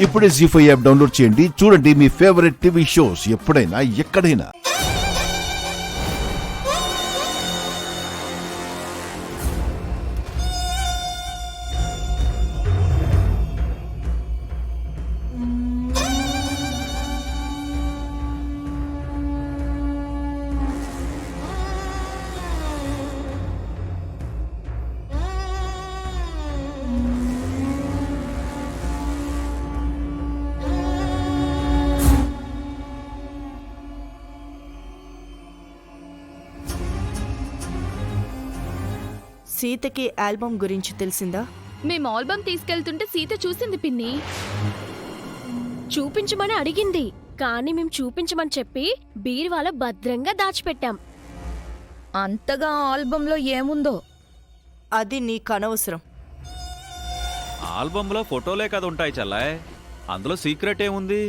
ఇప్పుడే జీ5 app download చేయండి. చూడండి మీ ఫేవరెట్ టీవీ షోస్ ఎప్పుడైనా ఎక్కడైనా. సీతకి ఆల్బమ్ గురించి తెలిసిందా? మేము ఆల్బమ్ తీసుకెళ్తుంటే సీత చూసింది పిన్ని. చూపించమని అడిగింది, కానీ మేము చూపించమని చెప్పి బీరువాలో భద్రంగా దాచిపెట్టాం. అంతగా ఆల్బంలో ఏముందో అది నీకు అనవసరం. ఆల్బంలో ఫోటోలే కదా ఉంటాయి చల్లాయ్, అందులో సీక్రెట్ ఏముంది?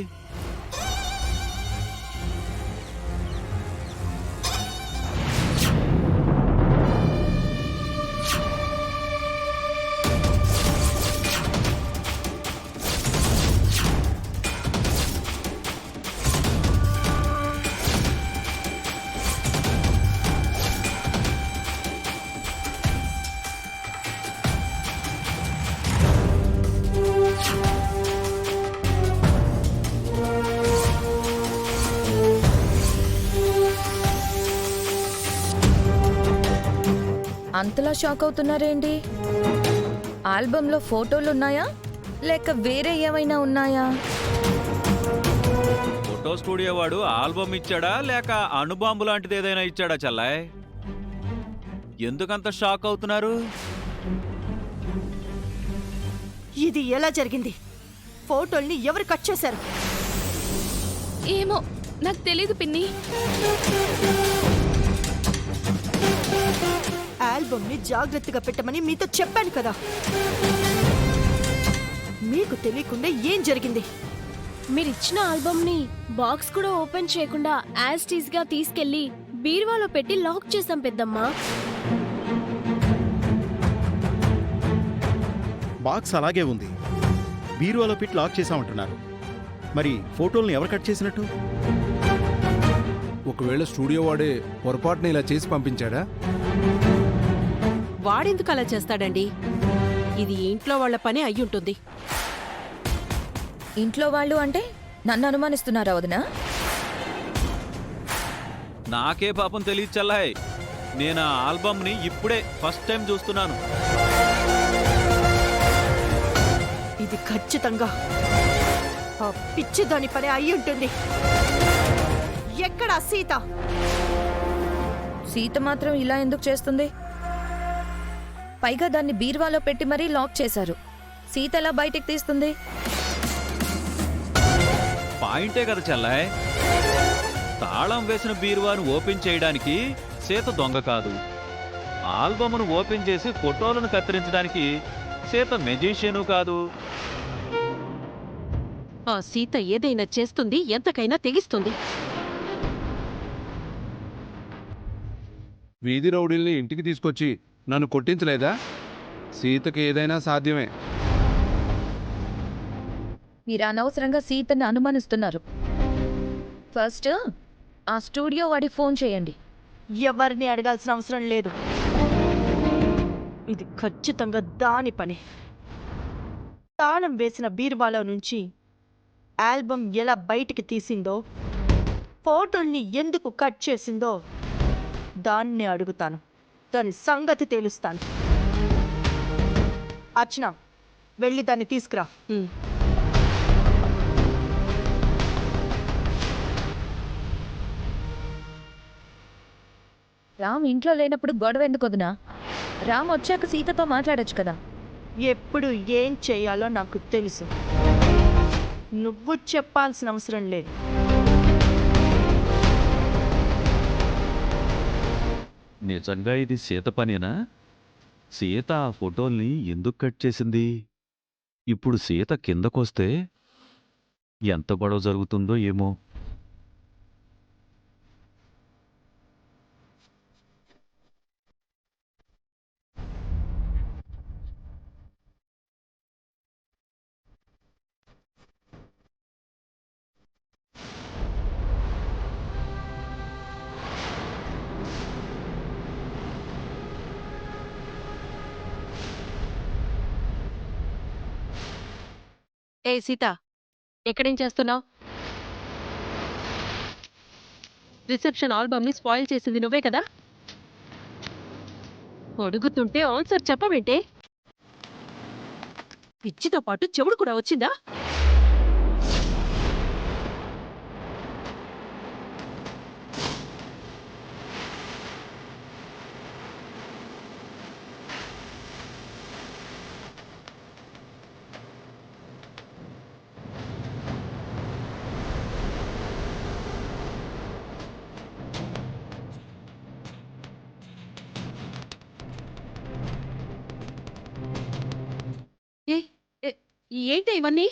అంతలా షాక్ అవుతున్నారేంటి? ఆల్బంలో ఫోటోలున్నాయా లేక వేరే ఏమైనా ఉన్నాయా? ఫోటో స్టూడియో వాడు ఆల్బమ్ ఇచ్చాడా లేక అణుబాంబు లాంటిది ఏదైనా ఇచ్చాడా చల్లాయ్? ఎందుకంత షాక్ అవుతున్నారు? ఇది ఎలా జరిగింది? ఫోటోల్ని ఎవరు కట్ చేశారు? ఏమో నాకు తెలీదు పిన్ని. ఆల్బమ్ ని జాగ్రత్తగా పెట్టమని మీతో చెప్పాను కదా. మీకు తెలియకుండా ఏం జరిగింది? మీరిచ్చిన ఆల్బమ్ని బాక్స్ కూడా ఓపెన్ చేయకుండా యాజ్ టీజ్ గా తీసుకెళ్లి బీరువాలో పెట్టి లాక్ చేసాం పెద్దమ్మా. బాక్స్ అలాగే ఉంది, బీరువాలో పెట్టి లాక్ చేసామంటున్నారు. మరి ఫోటోల్ని ఎవరు కట్ చేసినట్టు? ఒకవేళ స్టూడియో వాడే పొరపాటున ఇలా చేసి పంపించాడా? వాడెందుకు అలా చేస్తాడండి? ఇది ఇంట్లో వాళ్ల పని అయ్యుంటుంది. ఇంట్లో వాళ్ళు అంటే నన్ను అనుమానిస్తున్నారా వదినా? నాకే పాపం తెలియదు చల్లాయ్, నేను ఆ ఆల్బమ్ని ఇప్పుడే ఫస్ట్ టైం చూస్తున్నాను. ఇది ఖచ్చితంగా ఆ పిచ్చిదాని పని అయి ఉంటుంది. ఎక్కడ సీత? సీత మాత్రం ఇలా ఎందుకు చేస్తుంది? పైగా దాన్ని బీరువాలో పెట్టి మరీ లాక్ చేశారు. సీత ఎలా బయటికి తీస్తుంది? పాయింటే కదా చల్లాయ్, తాళం వేసిన బీరువాను ఓపెన్ చేయడానికి సీత దొంగ కాదు, ఆల్బమ్ను ఓపెన్ చేసి ఫోటోలను కత్తిరించడానికి సీత మెజిషియను కాదు. ఆ సీత ఏదైనా చేస్తుంది, ఎంతకైనా తెగిస్తుంది. వీధి రౌడీల్ని ఇంటికి తీసుకొచ్చి నన్ను కొట్టించలేదా? సీతకి ఏదైనా సాధ్యమే. మీరు అనవసరంగా సీతని అనుమానిస్తున్నారు. ఫస్ట్ ఆ స్టూడియో వాడి ఫోన్ చేయండి. ఎవరిని అడగాల్సిన అవసరం లేదు. ఇది ఖచ్చితంగా దాని పని. తాళం వేసిన బీరువాలో నుంచి ఆల్బమ్ ఎలా బయటికి తీసిందో, ఫోటోల్ని ఎందుకు కట్ చేసిందో దాన్ని అడుగుతాను. దాని సంగతి తేలుస్తాను. అర్చన, వెళ్ళి దాన్ని తీసుకురా. రామ్ ఇంట్లో లేనప్పుడు గొడవ ఎందుకు వదినా? రామ్ వచ్చాక సీతతో మాట్లాడొచ్చు కదా. ఎప్పుడు ఏం చేయాలో నాకు తెలుసు. నువ్వు చెప్పాల్సిన అవసరం లేదు. నిజంగా ఇది సీత పనేనా? సీత ఆ ఫోటోల్ని ఎందుకు కట్ చేసింది? ఇప్పుడు సీత కిందకొస్తే ఎంత గొడవ జరుగుతుందో ఏమో. ఏ సీత, ఎక్కడేం చేస్తున్నావు? రిసెప్షన్ ఆల్బమ్ని స్పాయిల్ చేసింది నువ్వే కదా? అడుగుతుంటే ఆన్సర్ చెప్పవేంటే? పిచ్చితో పాటు చెవుడు కూడా వచ్చిందా? ఏ ఏ- ఏంటి ఇవన్నీ?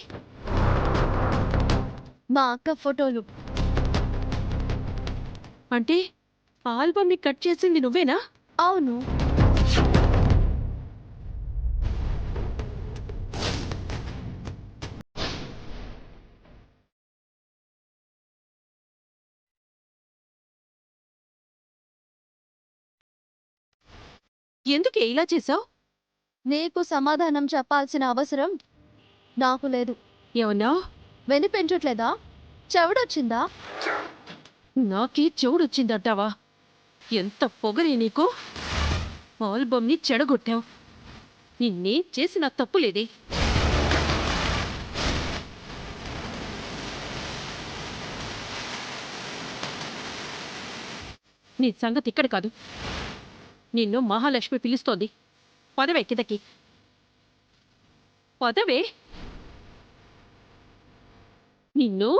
మా అక్క ఫోటోలు. అంటే ఆల్బమ్ని కట్ చేసింది నువ్వేనా? అవును. ఎందుకే ఇలా చేసావు? నీకు సమాధానం చెప్పాల్సిన అవసరం నాకు లేదు. ఏమన్నా? వినిపించట్లేదా? చెవుడొచ్చిందా? నాకే చెవుడొచ్చిందంటావా? ఎంత పొగరే నీకు! ఆల్బమ్ని చెడగొట్టావు. నిన్నేం చేసిన తప్పులేదే. నీ సంగతి ఇక్కడ కాదు. నిన్ను మహాలక్ష్మి పిలుస్తోంది. పదవే కిందకి. పదవే. నిన్ను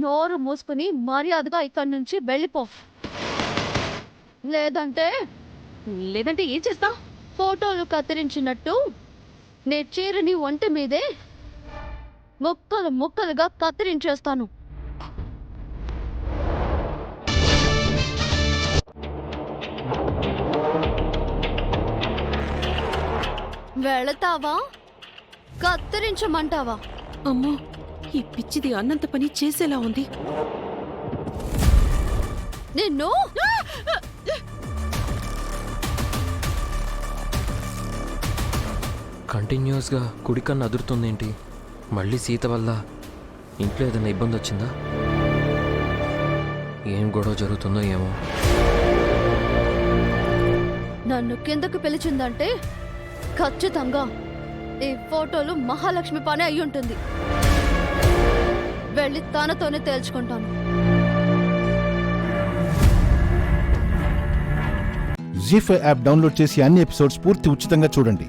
నోరు మూసుకుని మర్యాదగా ఇక్కడి నుంచి వెళ్ళిపో. లేదంటే లేదంటే ఏం చేస్తావు? ఫోటోలు కత్తిరించినట్టు నీ చీరని ఒంటి మీదే ముక్కలు ముక్కలుగా కత్తిరించేస్తాను. వెళతావా? కత్తిరించమంటావా? అమ్మో, ఈ పిచ్చిది అన్నంత పని చేసేలా ఉంది. నిన్ను కంటిన్యూస్గా కుడికన్ను అదురుతుందేంటి? మళ్ళీ సీత వల్ల ఇంట్లో ఏదైనా ఇబ్బంది వచ్చిందా? ఏం గొడవ జరుగుతుందో ఏమో. నన్ను కిందకు పిలిచిందంటే ఖచ్చితంగా ఈ ఫోటోలు మహాలక్ష్మి పని అయి ఉంటుంది. వెళ్ళి తనతోనే తేల్చుకుంటాను. జీ5 యాప్ డౌన్లోడ్ చేసి అన్ని ఎపిసోడ్స్ పూర్తి ఉచితంగా చూడండి.